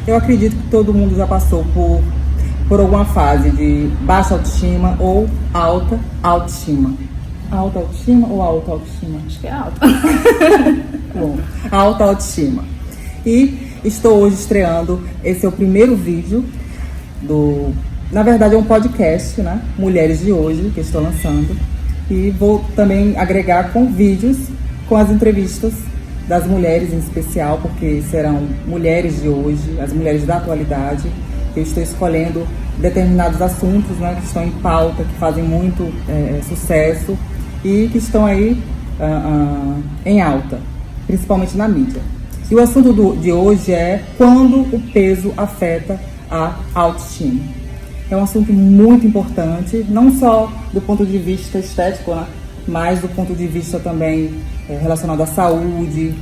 Eu acredito que todo mundo já passou por alguma fase de baixa autoestima ou alta autoestima. Alta autoestima ou alta autoestima? Acho que é alta. Bom, alta autoestima. E estou hoje estreando, esse é o primeiro vídeo na verdade é um podcast, né? Mulheres de Hoje, que estou lançando. E vou também agregar com vídeos, com as entrevistas das mulheres em especial, porque serão mulheres de hoje, as mulheres da atualidade. Eu estou escolhendo determinados assuntos, né, que estão em pauta, que fazem muito sucesso e que estão aí em alta, principalmente na mídia. E o assunto de hoje é quando o peso afeta a autoestima. É um assunto muito importante, não só do ponto de vista estético, né, mas do ponto de vista também relacionado à saúde,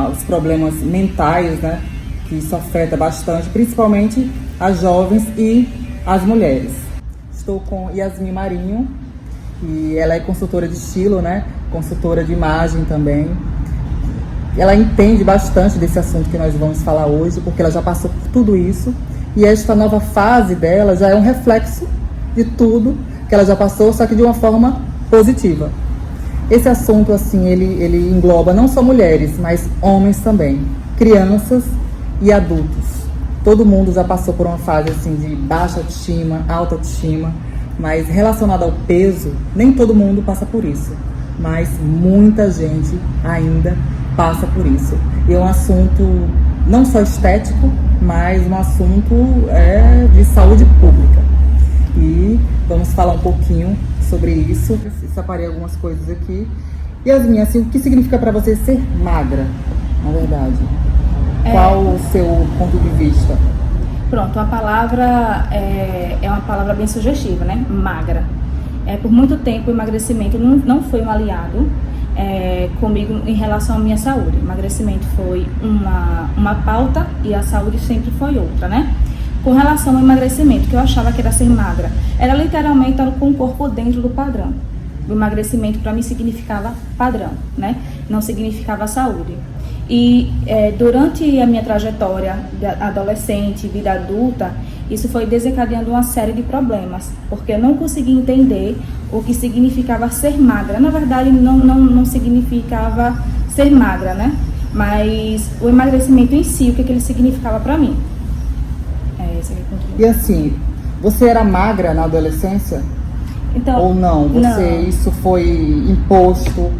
aos problemas mentais, né, que isso afeta bastante, principalmente as jovens e as mulheres. Estou com Yasmin Marinho, e ela é consultora de estilo, né, consultora de imagem também. Ela entende bastante desse assunto que nós vamos falar hoje, porque ela já passou por tudo isso, e esta nova fase dela já é um reflexo de tudo que ela já passou, só que de uma forma positiva. Esse assunto, assim, ele engloba não só mulheres, mas homens também, crianças e adultos. Todo mundo já passou por uma fase, assim, de baixa autoestima, alta autoestima, mas relacionado ao peso, nem todo mundo passa por isso, mas muita gente ainda passa por isso. E é um assunto não só estético, mas um assunto de saúde pública. E vamos falar um pouquinho sobre isso. Eu separei algumas coisas aqui. Yasmin, assim, o que significa para você ser magra, na verdade? Qual o seu ponto de vista? Pronto, a palavra é uma palavra bem sugestiva, né? Magra. Por muito tempo o emagrecimento não foi um aliado comigo em relação à minha saúde. O emagrecimento foi uma pauta e a saúde sempre foi outra, né? Com relação ao emagrecimento, que eu achava que era ser magra, era literalmente estar com o corpo dentro do padrão. O emagrecimento para mim significava padrão, né? Não significava saúde. E durante a minha trajetória de adolescente, vida adulta, isso foi desencadeando uma série de problemas, porque eu não conseguia entender o que significava ser magra. Na verdade, não significava ser magra, né? Mas o emagrecimento em si, o que ele significava para mim. E assim, você era magra na adolescência? Então, ou não? Isso foi imposto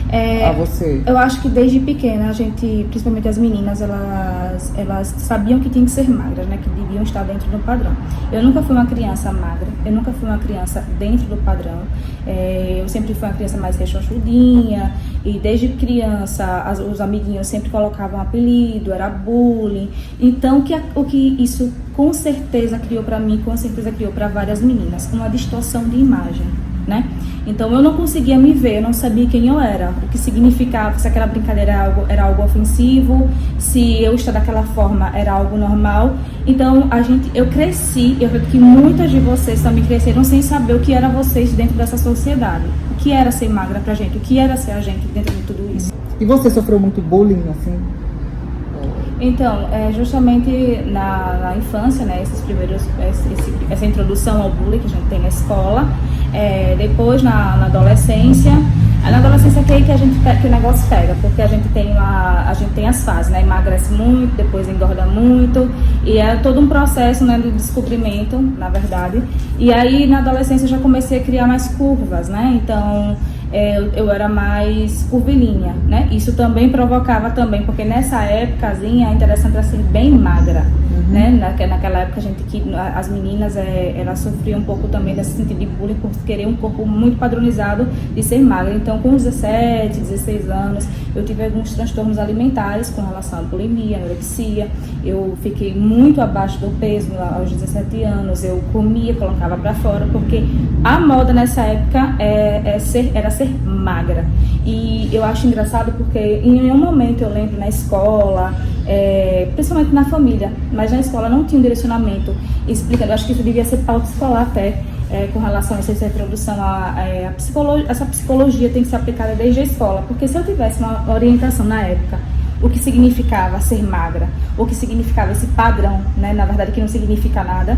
a você? Eu acho que desde pequena a gente, principalmente as meninas, elas sabiam que tinham que ser magras, né? Que deviam estar dentro do padrão. Eu nunca fui uma criança magra, eu nunca fui uma criança dentro do padrão. Eu sempre fui uma criança mais rechonchudinha, e desde criança os amiguinhos sempre colocavam um apelido, era bullying. Então o que isso com certeza criou para mim, com certeza criou para várias meninas, uma distorção de imagem, né? Então eu não conseguia me ver, eu não sabia quem eu era, o que significava, se aquela brincadeira era algo ofensivo, se eu estar daquela forma era algo normal. Então eu cresci, eu vejo que muitas de vocês também cresceram sem saber o que era vocês dentro dessa sociedade, o que era ser magra pra gente, o que era ser a gente dentro de tudo isso. E você sofreu muito bullying, assim? Então, justamente na infância, né, essa introdução ao bullying que a gente tem na escola, depois na adolescência, que o negócio pega, porque a gente tem as fases, né, emagrece muito, depois engorda muito, e é todo um processo, né, de descobrimento, na verdade. E aí na adolescência eu já comecei a criar mais curvas, né, então eu era mais curvilínea, né? Isso também provocava também, porque nessa épocazinha ainda era sempre assim, bem magra, né? Naquela época as meninas elas sofriam um pouco também desse sentido de bullying por querer um corpo muito padronizado de ser magra. Então com 17, 16 anos eu tive alguns transtornos alimentares com relação à bulimia, anorexia. Eu fiquei muito abaixo do peso aos 17 anos, eu comia, colocava pra fora, porque a moda nessa época era ser magra. E eu acho engraçado porque em nenhum momento eu lembro na escola, principalmente na família, mas na escola não tinha um direcionamento explicando. Eu acho que isso devia ser pauta escolar até, com relação a essa introdução essa psicologia tem que ser aplicada desde a escola, porque se eu tivesse uma orientação na época o que significava ser magra, o que significava esse padrão, né, na verdade que não significa nada,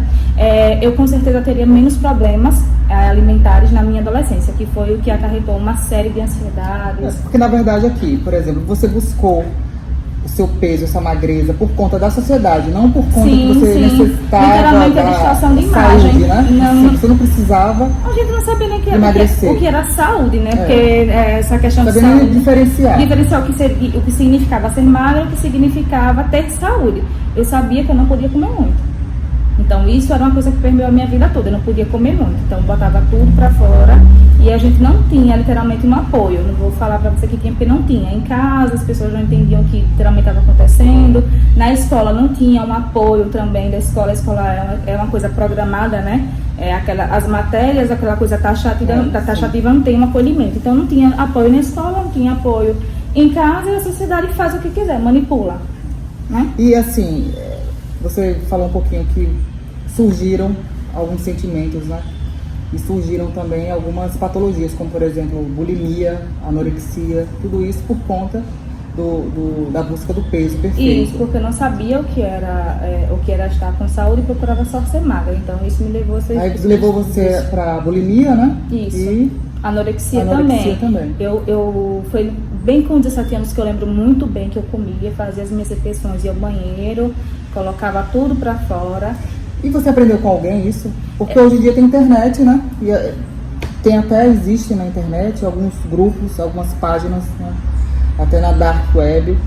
eu com certeza teria menos problemas alimentares na minha adolescência, que foi o que acarretou uma série de ansiedades. Porque na verdade aqui, por exemplo, você buscou o seu peso, essa magreza, por conta da sociedade, não por conta que você necessitava literalmente a distorção de imagem, saúde, né? Não, você não precisava a gente não sabia nem emagrecer. o que era saúde, né? Porque essa questão de sabia saúde... diferenciar o que significava ser magra e o que significava ter saúde. Eu sabia que eu não podia comer muito. Então isso era uma coisa que permeou a minha vida toda, eu não podia comer muito, então botava tudo pra fora e a gente não tinha literalmente um apoio, não vou falar pra você que tinha, porque não tinha, em casa as pessoas não entendiam o que literalmente estava acontecendo, na escola não tinha um apoio também da escola, a escola é uma coisa programada, né, as matérias, aquela coisa taxativa não tem um acolhimento, então não tinha apoio na escola, não tinha apoio em casa e a sociedade faz o que quiser, manipula, né? E assim, você falou um pouquinho que surgiram alguns sentimentos, né? E surgiram também algumas patologias, como por exemplo, bulimia, anorexia, tudo isso por conta da busca do peso perfeito. Isso, porque eu não sabia o que era estar com saúde e procurava só ser magra. Então isso me levou a ser... Aí levou você para bulimia, né? Isso. E anorexia também. Foi bem com 17 anos que eu lembro muito bem que eu comia, fazia as minhas refeições, ia ao banheiro, colocava tudo pra fora. E você aprendeu com alguém isso? Porque hoje em dia tem internet, né? E existe na internet alguns grupos, algumas páginas, né? Até na dark web,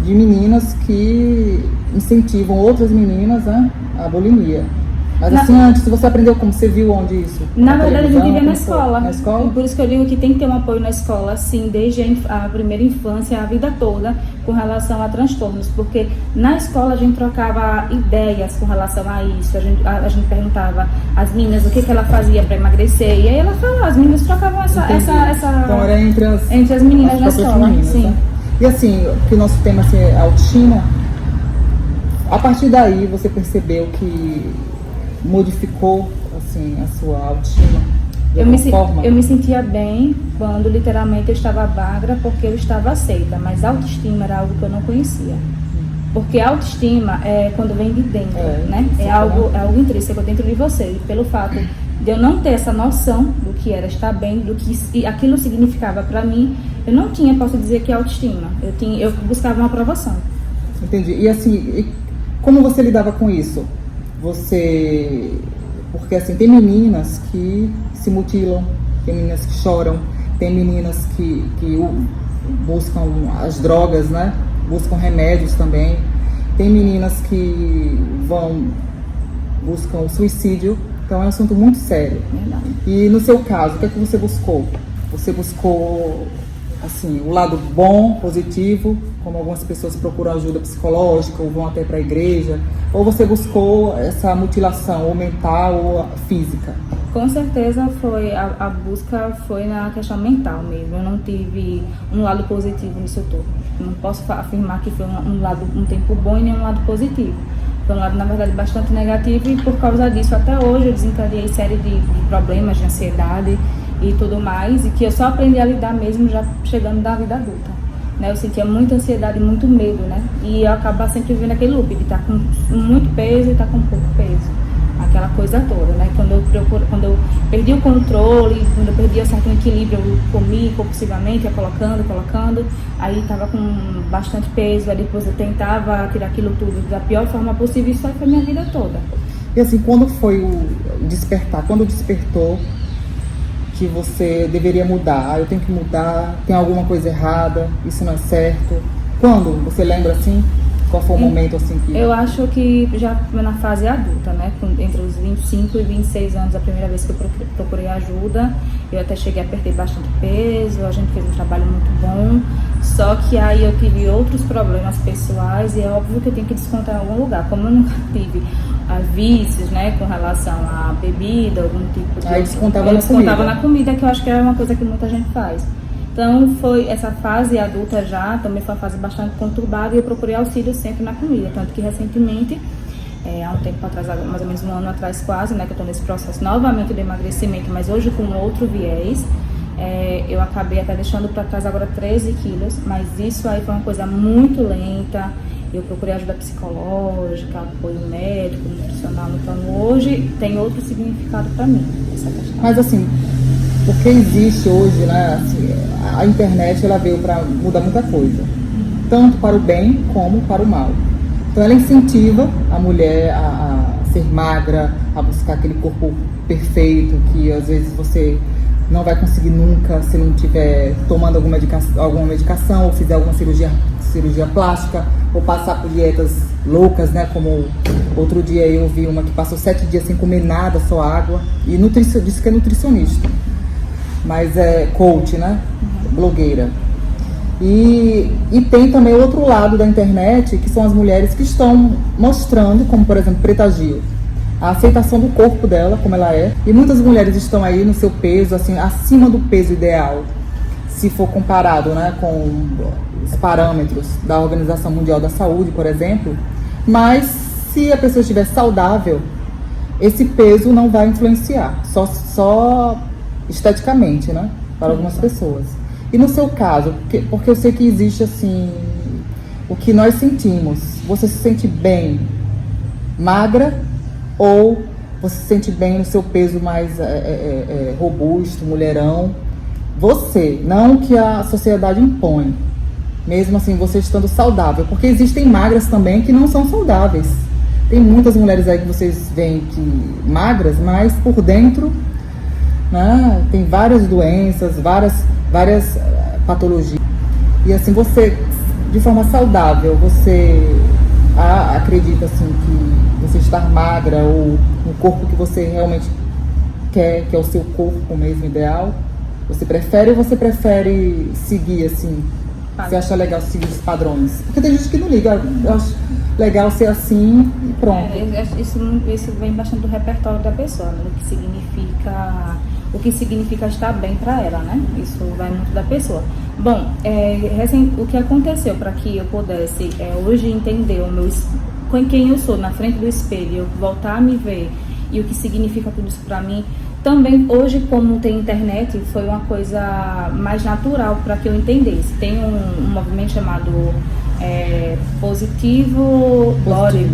de meninas que incentivam outras meninas, né, a bulimia. Mas assim, antes, você aprendeu como? Você viu onde isso? Na verdade, a gente vivia na escola. Na escola? Por isso que eu digo que tem que ter um apoio na escola, sim, desde a primeira infância, a vida toda, com relação a transtornos. Porque na escola a gente trocava ideias com relação a isso. A gente perguntava às meninas o que ela fazia para emagrecer. E aí ela falava, as meninas trocavam essa Então era entre as meninas na escola. Meninas, sim. Né? E assim, que o nosso tema assim, é autoestima. A partir daí você percebeu que modificou assim a sua autoestima de alguma forma? Eu me sentia bem quando literalmente eu estava magra porque eu estava aceita, mas autoestima era algo que eu não conhecia. Porque autoestima é quando vem de dentro, né? É algo intrínseco dentro de você. E pelo fato de eu não ter essa noção do que era estar bem, do que aquilo significava para mim, eu não tinha, posso dizer, que autoestima. Eu buscava uma aprovação. Entendi. E assim, como você lidava com isso? Porque assim, tem meninas que se mutilam, tem meninas que choram, tem meninas que buscam as drogas, né? Buscam remédios também. Tem meninas que buscam o suicídio. Então é um assunto muito sério. Verdade. E no seu caso, o que é que você buscou? Você buscou assim, o lado bom, positivo, como algumas pessoas procuram ajuda psicológica ou vão até para a igreja, ou você buscou essa mutilação, ou mental ou física? Com certeza a busca foi na questão mental mesmo. Eu não tive um lado positivo nisso tudo. Não posso afirmar que foi um tempo bom e nem um lado positivo. Foi um lado, na verdade, bastante negativo e por causa disso, até hoje, eu desencadeei série de problemas de ansiedade e tudo mais, e que eu só aprendi a lidar mesmo já chegando da vida adulta, né? Eu sentia muita ansiedade, muito medo, né? E eu acabava sempre vivendo aquele loop de estar com muito peso e estar com pouco peso, aquela coisa toda, né? Quando eu perdi o controle, quando eu perdi o certo equilíbrio, eu comi compulsivamente, ia colocando, aí estava com bastante peso, aí depois eu tentava tirar aquilo tudo da pior forma possível, e isso aí foi a minha vida toda. E assim, quando foi o despertar? Quando despertou que você deveria mudar? Eu tenho que mudar, tem alguma coisa errada, isso não é certo. Quando? Você lembra assim? Qual foi o momento assim que... Eu acho que já na fase adulta, né? Entre os 25 e 26 anos, a primeira vez que eu procurei ajuda, eu até cheguei a perder bastante peso, a gente fez um trabalho muito bom, só que aí eu tive outros problemas pessoais e é óbvio que eu tenho que descontar em algum lugar. Como eu nunca tive vícios, né, com relação à bebida, algum tipo de... Aí descontava na comida, que eu acho que é uma coisa que muita gente faz. Então, foi essa fase adulta já, também foi uma fase bastante conturbada e eu procurei auxílio sempre na comida. Tanto que recentemente, há um tempo atrás, mais ou menos um ano atrás quase, né, que eu estou nesse processo novamente de emagrecimento, mas hoje com outro viés, eu acabei até deixando para trás agora 13 quilos, mas isso aí foi uma coisa muito lenta. Eu procurei ajuda psicológica, apoio médico, nutricional, então hoje tem outro significado para mim, essa questão. Mas assim, porque existe hoje, né, assim, a internet ela veio para mudar muita coisa, tanto para o bem como para o mal. Então ela incentiva a mulher a ser magra, a buscar aquele corpo perfeito, que às vezes você não vai conseguir nunca se não estiver tomando alguma medicação ou fizer alguma cirurgia plástica, ou passar por dietas loucas, né? Como outro dia eu vi uma que passou 7 dias sem comer nada, só água, e disse que é nutricionista, mas é coach, né? Blogueira. E tem também o outro lado da internet, que são as mulheres que estão mostrando, como por exemplo Preta Gil, a aceitação do corpo dela, como ela é. E muitas mulheres estão aí no seu peso, assim, acima do peso ideal, se for comparado, né, com os parâmetros da Organização Mundial da Saúde, por exemplo. Mas se a pessoa estiver saudável, esse peso não vai influenciar, só esteticamente, né, para algumas pessoas. E no seu caso, porque eu sei que existe assim, o que nós sentimos, você se sente bem magra ou você se sente bem no seu peso mais robusto, mulherão? Você, não que a sociedade impõe, mesmo assim você estando saudável, porque existem magras também que não são saudáveis. Tem muitas mulheres aí que vocês veem que magras, mas por dentro, né, tem várias doenças, várias patologias. E assim, você, de forma saudável, você acredita assim que você estar magra ou no corpo que você realmente quer, que é o seu corpo mesmo ideal? Você prefere ou você prefere seguir assim? Você acha legal seguir os padrões? Porque tem gente que não liga, eu acho legal ser assim e pronto. Isso vem bastante do repertório da pessoa, né? O que significa estar bem para ela, né? Isso vai muito da pessoa. Bom, o que aconteceu para que eu pudesse hoje entender quem eu sou na frente do espelho, eu voltar a me ver e o que significa tudo isso para mim, também hoje, como tem internet, foi uma coisa mais natural para que eu entendesse. Tem um movimento chamado Positivo Body,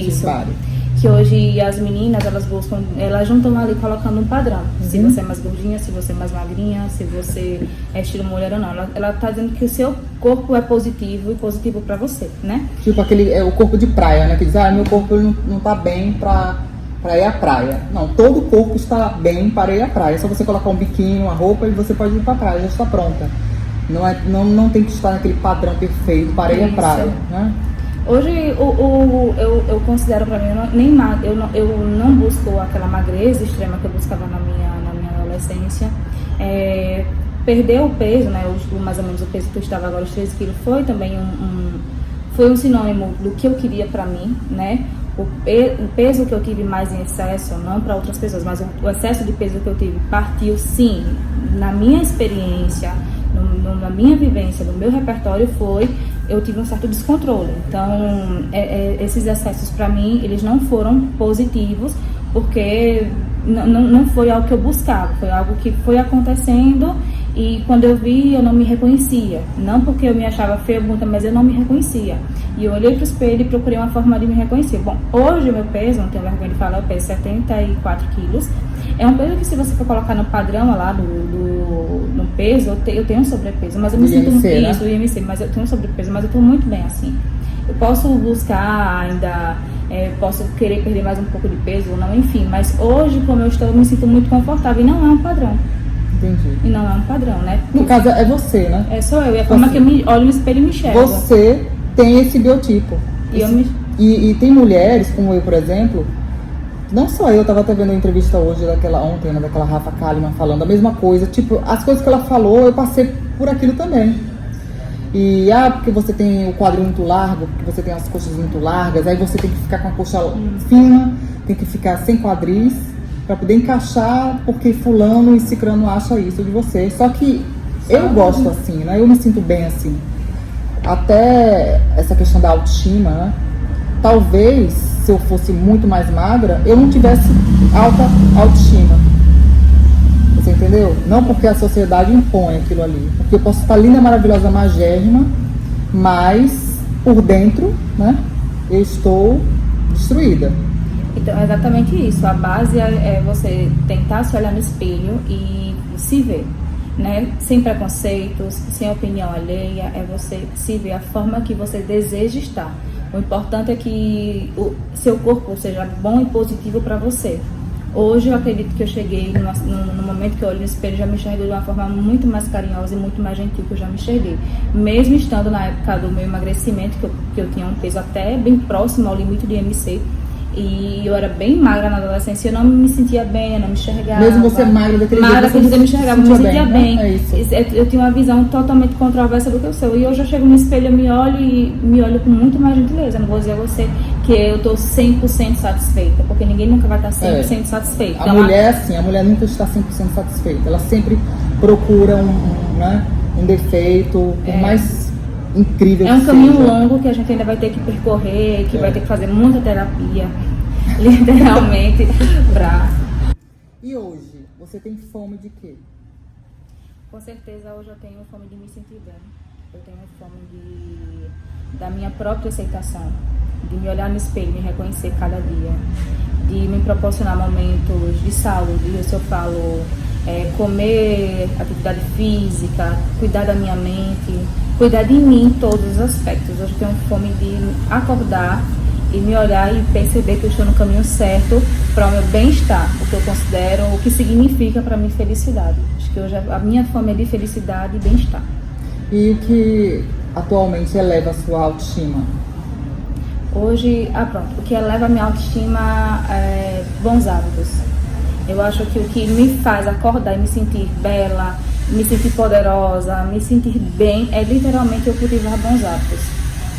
isso. Body. Que hoje as meninas, elas juntam ali colocando um padrão. Se você é mais gordinha, se você é mais magrinha, se você é estilo mulher ou não. Ela tá dizendo que o seu corpo é positivo e positivo pra você, né? Tipo o corpo de praia, né? Que diz, meu corpo não tá bem pra ir à praia. Não, todo o corpo está bem para ir à praia. É só você colocar um biquíni, uma roupa e você pode ir pra praia, já está pronta. Não tem que estar naquele padrão perfeito para ir à praia, né? Hoje eu considero para mim, eu não busco aquela magreza extrema que eu buscava na minha adolescência. Perder o peso, né, mais ou menos o peso que eu estava agora, os 13 quilos, foi também foi um sinônimo do que eu queria para mim, né? O peso que eu tive mais em excesso, não para outras pessoas, mas o excesso de peso que eu tive partiu sim, na minha experiência, na minha vivência, no meu repertório eu tive um certo descontrole. Então, esses excessos para mim, eles não foram positivos, porque não foi algo que eu buscava, foi algo que foi acontecendo e quando eu vi, eu não me reconhecia. Não porque eu me achava feia, bonita, mas eu não me reconhecia. E eu olhei pro espelho e procurei uma forma de me reconhecer. Bom, hoje o meu peso, não tenho vergonha de falar, eu peso 74 quilos. É um peso que, se você for colocar no padrão lá no peso, eu tenho sobrepeso, mas eu me sinto muito isso, IMC, mas eu tenho sobrepeso, mas eu estou muito bem assim. Eu posso buscar ainda, posso querer perder mais um pouco de peso ou não, enfim, mas hoje, como eu estou, eu me sinto muito confortável e não é um padrão. Entendi. E não é um padrão, né? No caso, é você, né? Sou eu, é a forma que eu olho no espelho e me enxergo. Você tem esse biotipo. E tem mulheres, como eu, por exemplo. Não só eu, tava até vendo a entrevista hoje ontem, né, daquela Rafa Kalimann falando a mesma coisa. Tipo, as coisas que ela falou, eu passei por aquilo também. E, porque você tem o quadril muito largo, porque você tem as coxas muito largas, aí você tem que ficar com a coxa fina, tem que ficar sem quadris, pra poder encaixar, porque fulano e cicrano acha isso de você. Só que eu gosto assim, né? Eu me sinto bem assim. Até essa questão da autoestima, né? Talvez, se eu fosse muito mais magra, eu não tivesse alta autoestima. Você entendeu? Não porque a sociedade impõe aquilo ali. Porque eu posso estar linda, maravilhosa, magérrima, mas por dentro, né, eu estou destruída. Então, é exatamente isso. A base é você tentar se olhar no espelho e se ver, né? Sem preconceitos, sem opinião alheia. É você se ver a forma que você deseja estar. O importante é que o seu corpo seja bom e positivo para você. Hoje eu acredito que eu cheguei no momento que eu olho no espelho, já me enxergo de uma forma muito mais carinhosa e muito mais gentil que eu já me enxerguei. Mesmo estando na época do meu emagrecimento, que eu tinha um peso até bem próximo ao limite de IMC, e eu era bem magra na adolescência, eu não me sentia bem, eu não me enxergava. Mesmo você magra daquele jeito, você me enxergava, eu me sentia bem. Né? É isso. Eu tinha uma visão totalmente controversa do que eu sou. E hoje eu chego no espelho, eu me olho com muito mais gentileza. Eu não vou dizer a você que eu estou 100% satisfeita, porque ninguém nunca vai estar 100% satisfeito. A mulher é assim, a mulher nunca está 100% satisfeita. Ela sempre procura um defeito, por mais incrível que seja. É um caminho longo que a gente ainda vai ter que percorrer, que vai ter que fazer muita terapia, literalmente, pra... E hoje, você tem fome de quê? Com certeza hoje eu tenho fome de me sentir bem. Eu tenho fome da minha própria aceitação, de me olhar no espelho, me reconhecer cada dia, de me proporcionar momentos de saúde. Eu só falo comer, atividade física, cuidar da minha mente, cuidar de mim em todos os aspectos. Hoje eu tenho fome de acordar e me olhar e perceber que eu estou no caminho certo para o meu bem-estar, o que eu considero, o que significa para mim felicidade. Acho que hoje a minha fome é de felicidade e bem-estar. E o que atualmente eleva a sua autoestima? Hoje, o que eleva a minha autoestima é bons hábitos. Eu acho que o que me faz acordar e me sentir bela, me sentir poderosa, me sentir bem, é literalmente eu cultivar bons hábitos.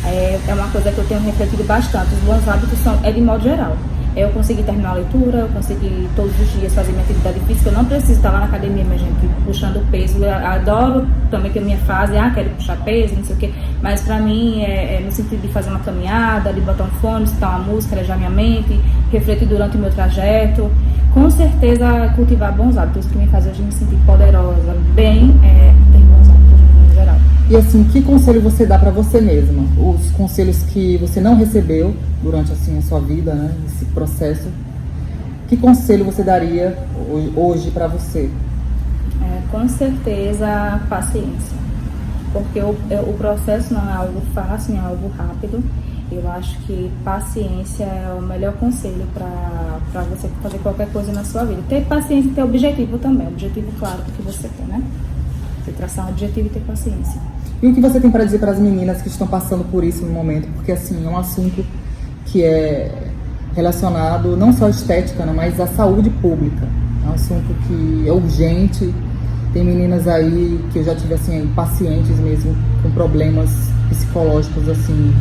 É uma coisa que eu tenho refletido bastante. Os bons hábitos é de modo geral. Eu consegui terminar a leitura, eu consegui todos os dias fazer minha atividade física. Eu não preciso estar lá na academia, minha gente, puxando peso. Eu adoro também que a minha fase, quero puxar peso, não sei o quê. Mas pra mim é no sentido de fazer uma caminhada, de botar um fone, escutar uma música, alejar minha mente, refletir durante o meu trajeto. Com certeza cultivar bons hábitos, que me faz hoje me sentir poderosa, bem, ter bons hábitos no geral. E assim, que conselho você dá para você mesma? Os conselhos que você não recebeu durante assim a sua vida, né, esse processo. Que conselho você daria hoje para você? Com certeza, paciência. Porque o processo não é algo fácil, não é algo rápido. Eu acho que paciência é o melhor conselho para você fazer qualquer coisa na sua vida. Ter paciência e ter objetivo também. Objetivo claro do que você quer, né? Você traçar um objetivo e ter paciência. E o que você tem para dizer para as meninas que estão passando por isso no momento? Porque assim, é um assunto que é relacionado não só à estética, né, mas à saúde pública. É um assunto que é urgente. Tem meninas aí que eu já tive assim, pacientes mesmo com problemas psicológicos assim,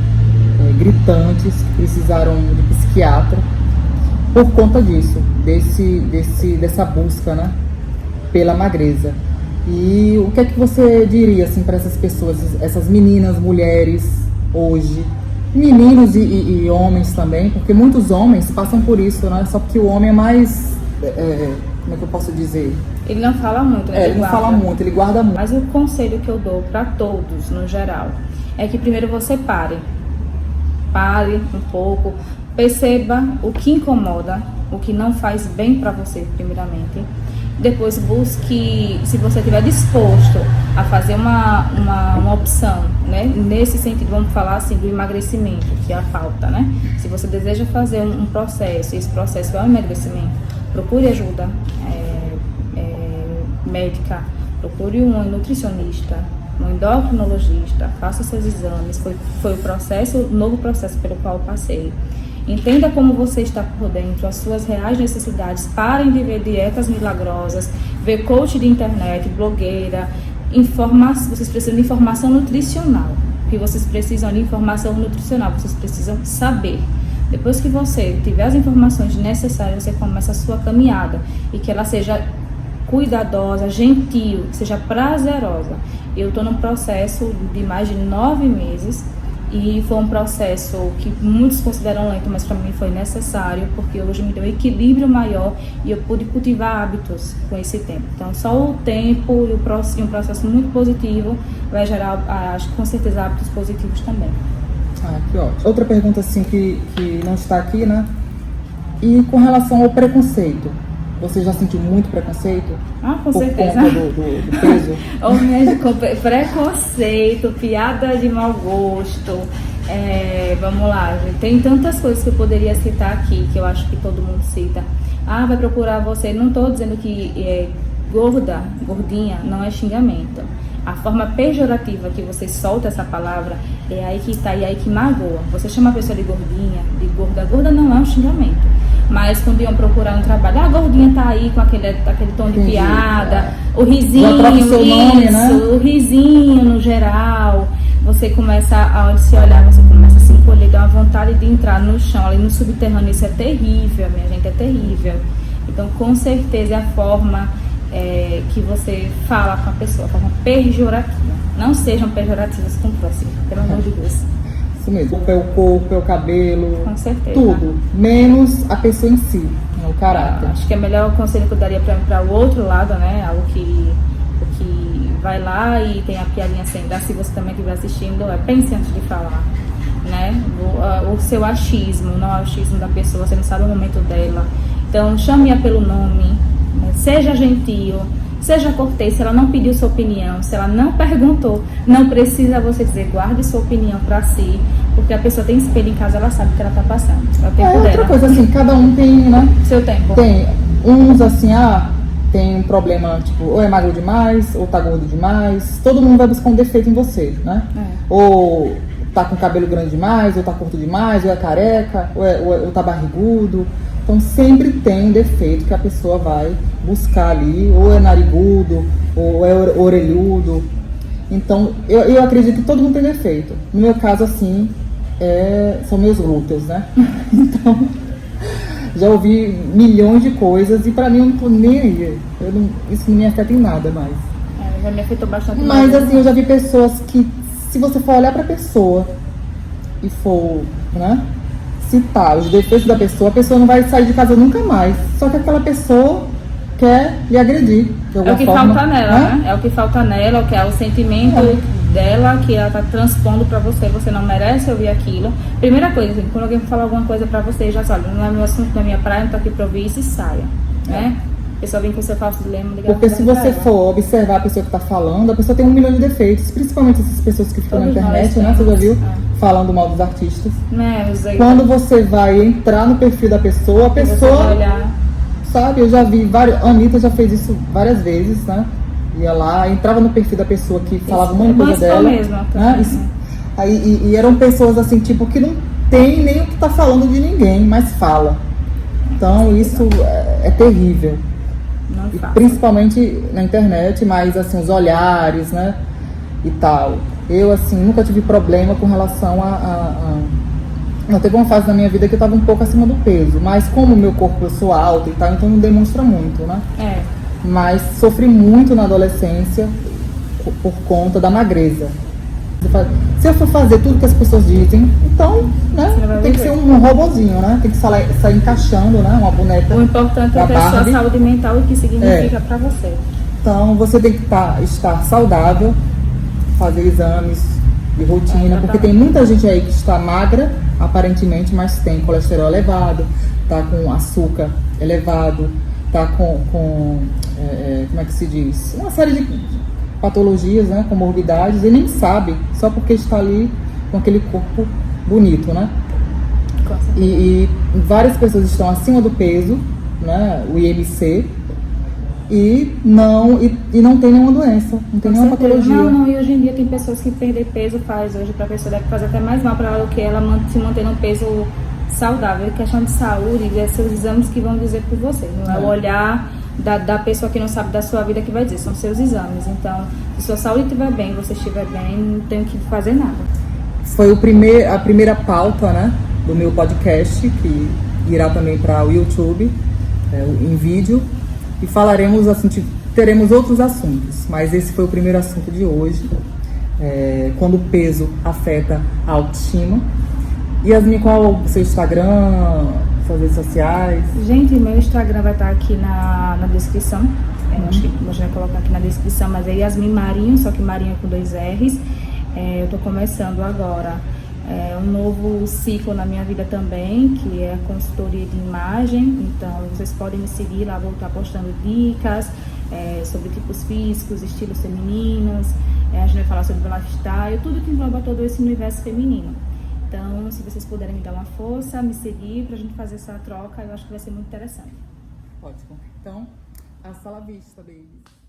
gritantes, que precisaram de psiquiatra por conta disso, dessa busca, né, pela magreza. E o que é que você diria assim para essas pessoas, essas meninas, mulheres hoje, meninos e homens também, porque muitos homens passam por isso, né? Só que o homem é mais, como é que eu posso dizer? Ele não fala muito, né? Ele não fala muito, ele guarda muito. Mas o conselho que eu dou para todos, no geral, é que primeiro você pare um pouco, perceba o que incomoda, o que não faz bem para você, primeiramente. Depois busque, se você estiver disposto a fazer uma opção, né? Nesse sentido, vamos falar assim, do emagrecimento, que é a falta, né? Se você deseja fazer um processo, e esse processo é o emagrecimento, procure ajuda médica, procure um nutricionista, um endocrinologista, faça seus exames. Foi o novo processo pelo qual eu passei. Entenda como você está por dentro, as suas reais necessidades. Parem de ver dietas milagrosas, ver coach de internet, blogueira. Vocês precisam de informação nutricional. Que vocês precisam de informação nutricional, vocês precisam saber. Depois que você tiver as informações necessárias, você começa a sua caminhada. E que ela seja cuidadosa, gentil, que seja prazerosa. Eu estou num processo de mais de 9 meses E foi um processo que muitos consideram lento, mas para mim foi necessário, porque hoje me deu um equilíbrio maior e eu pude cultivar hábitos com esse tempo. Então, só o tempo e um processo muito positivo vai gerar, acho que com certeza, hábitos positivos também. Ah, que ótimo. Outra pergunta, assim, que não está aqui, né? E com relação ao preconceito? Você já sentiu muito preconceito? Ah, com certeza. Por conta do peso? Preconceito, piada de mau gosto. Vamos lá, gente. Tem tantas coisas que eu poderia citar aqui, que eu acho que todo mundo cita. Ah, vai procurar você. Não estou dizendo que gordinha, não é xingamento. A forma pejorativa que você solta essa palavra é aí que está, e aí que magoa. Você chama a pessoa de gordinha, de gorda. Gorda não é um xingamento. Mas quando iam procurar um trabalho, a gordinha tá aí com aquele tom de piada, o risinho, nome, né? o risinho no geral. Você começa a se olhar, você começa a se encolher, dá uma vontade de entrar no chão, ali no subterrâneo. Isso é terrível, minha gente, é terrível. Então, com certeza, é a forma que você fala com a pessoa, a forma pejorativa. Não sejam pejorativas com o próximo, pelo amor de Deus. Isso mesmo. É o corpo, é o cabelo. Com certeza. Tudo. Menos a pessoa em si, o caráter. Acho que é melhor o conselho que eu daria para o outro lado, né? O que vai lá e tem a piadinha sem graça, se você também estiver assistindo, pense antes de falar, né? O seu achismo, não é o achismo da pessoa, você não sabe o momento dela. Então, chame-a pelo nome, né? Seja gentil, seja cortês. Se ela não pediu sua opinião, se ela não perguntou, não precisa você dizer, guarde sua opinião para si, porque a pessoa tem espelho em casa, ela sabe o que ela tá passando. É o tempo dela. Outra coisa, assim, cada um tem, né? Seu tempo. Tem uns assim, tem um problema, tipo, ou é magro demais, ou tá gordo demais. Todo mundo vai buscar um defeito em você, né? Ou tá com cabelo grande demais, ou tá curto demais, ou é careca, ou tá barrigudo. Então sempre tem um defeito que a pessoa vai buscar ali, ou é narigudo, ou é orelhudo. Então eu acredito que todo mundo tem defeito. No meu caso, assim, são meus glúteos, né? Então já ouvi milhões de coisas e pra mim eu não tô nem aí. Isso não me afeta em nada mais. Já me afetou bastante. Mas assim, eu já vi pessoas que, se você for olhar pra pessoa e for, né, citar os defeitos da pessoa, a pessoa não vai sair de casa nunca mais. Só que aquela pessoa quer lhe agredir de alguma forma. É o que forma, falta nela, né? É o que falta nela, o que é o sentimento dela, que ela tá transpondo pra você. Você não merece ouvir aquilo. Primeira coisa, assim, quando alguém falar alguma coisa pra você, já sabe, não é meu assunto, não é minha praia, não tô aqui pra ouvir isso e saia, né? A pessoa vem com o seu falso dilema. Porque se você for observar a pessoa que tá falando, a pessoa tem 1 milhão de defeitos, principalmente essas pessoas que ficam na internet, né? Você já viu? Falando mal dos artistas. Quando você vai entrar no perfil da pessoa, a pessoa, sabe, eu já vi a Anitta já fez isso várias vezes, né? Ia lá, entrava no perfil da pessoa que falava uma coisa dela, né? E eram pessoas assim, tipo, que não tem nem o que tá falando de ninguém, mas fala. Então isso é terrível. E principalmente na internet, mas assim, os olhares, né? E tal. Eu, assim, nunca tive problema com relação Não, teve uma fase da minha vida que eu tava um pouco acima do peso, mas como o meu corpo, eu sou alta e tal, então não demonstra muito, né? Mas sofri muito na adolescência por conta da magreza. Se eu for fazer tudo que as pessoas dizem, então, né, tem que ser um robozinho, né? Tem que sair encaixando, né? Uma boneca. O importante é ter a sua saúde mental e o que significa pra você. Então, você tem que estar saudável, fazer exames de rotina, porque tem muita gente aí que está magra, aparentemente, mas tem colesterol elevado, tá com açúcar elevado, tá com como é que se diz? Uma série de patologias, né, comorbidades, e nem sabe, só porque está ali com aquele corpo bonito, né? E várias pessoas estão acima do peso, né, o IMC, e não tem nenhuma doença, não tem nenhuma patologia. Não, e hoje em dia tem pessoas que perder peso faz, hoje pra pessoa deve fazer até mais mal para ela do que ela se manter num peso saudável. É questão de saúde, é seus exames que vão dizer por você, não é o olhar da pessoa que não sabe da sua vida que vai dizer, são seus exames. Então, se sua saúde estiver bem, você estiver bem, não tem que fazer nada. Foi a primeira pauta, né, do meu podcast, que irá também para o YouTube, em vídeo, e falaremos assim, teremos outros assuntos, mas esse foi o primeiro assunto de hoje. quando o peso afeta a autoestima. Yasmin, qual o seu Instagram, suas redes sociais? Gente, meu Instagram vai estar aqui na descrição. Acho que a gente vai colocar aqui na descrição, mas é Yasmin Marinho, só que Marinho com 2 R's. Eu tô começando agora um novo ciclo na minha vida também, que é a consultoria de imagem. Então, vocês podem me seguir lá, vou estar postando dicas sobre tipos físicos, estilos femininos. A gente vai falar sobre lifestyle, tudo que engloba todo esse universo feminino. Então, se vocês puderem me dar uma força, me seguir pra gente fazer essa troca, eu acho que vai ser muito interessante. Ótimo. Então, hasta la vista, babies.